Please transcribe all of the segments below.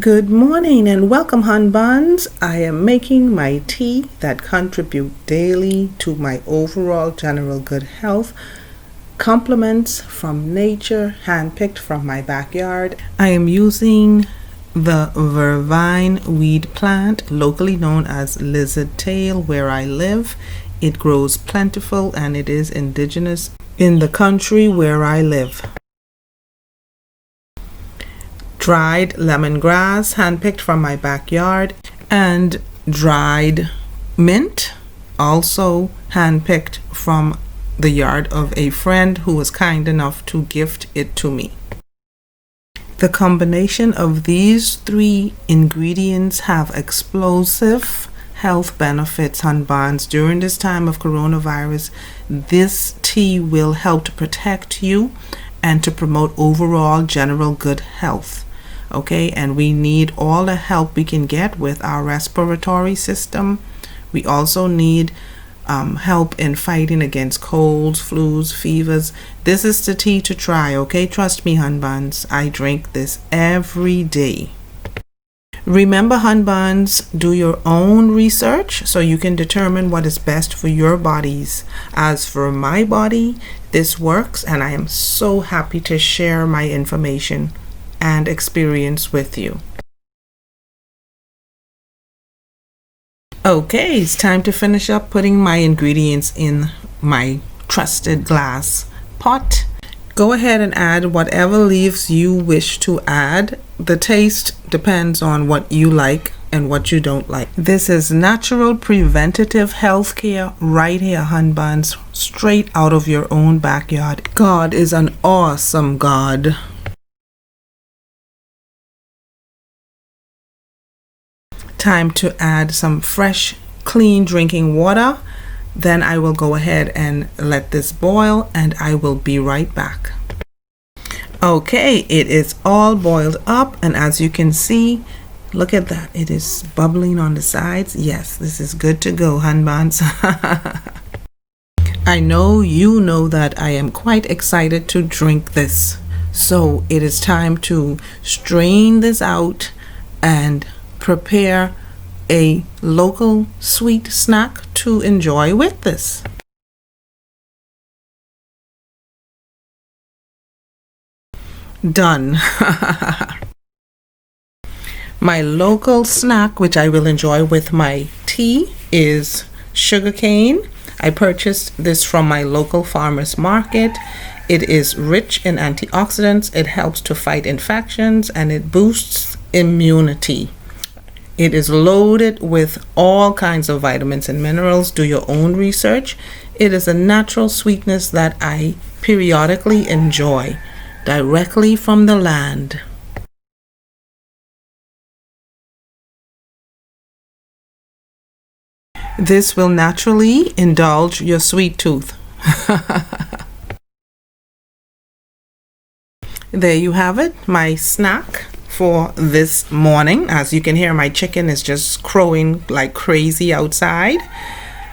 Good morning and welcome, Hun Buns. I am making my tea that contribute daily to my overall general good health. Compliments from nature, handpicked from my backyard. I am using the vervine weed plant, locally known as lizard tail, where I live. It grows plentiful and it is indigenous in the country where I live. Dried lemongrass, handpicked from my backyard, and dried mint, also handpicked from the yard of a friend who was kind enough to gift it to me. The combination of these three ingredients have explosive health benefits, Hun Buns. During this time of coronavirus, this tea will help to protect you and to promote overall general good health. Okay, and we need all the help we can get with our respiratory system. We also need help in fighting against colds, flus, fevers. This is the tea to try, okay? Trust me, Hun Buns. I drink this every day. Remember, Hun Buns, do your own research so you can determine what is best for your bodies. As for my body, this works, and I am so happy to share my information and experience with you. Okay, it's time to finish up putting my ingredients in my trusted glass pot. Go ahead and add whatever leaves you wish to add. The taste depends on what you like and what you don't like. This is natural preventative health care right here, Hun Buns, straight out of your own backyard. God is an awesome God. Time to add some fresh, clean drinking water. Then I will go ahead and let this boil, and I will be right back. Okay, it is all boiled up, and as you can see, look at that. It is bubbling on the sides. Yes, this is good to go, Hun Buns. I know you know that I am quite excited to drink this. So it is time to strain this out and prepare a local sweet snack to enjoy with this. Done. My local snack, which I will enjoy with my tea, is sugarcane. I purchased this from my local farmers market. It is rich in antioxidants. It helps to fight infections and it boosts immunity. It is loaded with all kinds of vitamins and minerals. Do your own research. It is a natural sweetness that I periodically enjoy directly from the land. This will naturally indulge your sweet tooth. There you have it, my snack for this morning. As you can hear, my chicken is just crowing like crazy outside.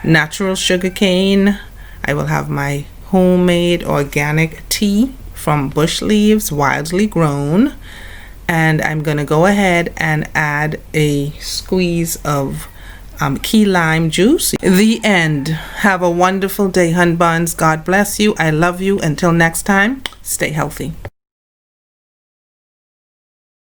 Natural sugar cane. I will have my homemade organic tea from bush leaves, wildly grown. And I'm going to go ahead and add a squeeze of key lime juice. The end. Have a wonderful day, Hun Buns. God bless you. I love you. Until next time, stay healthy.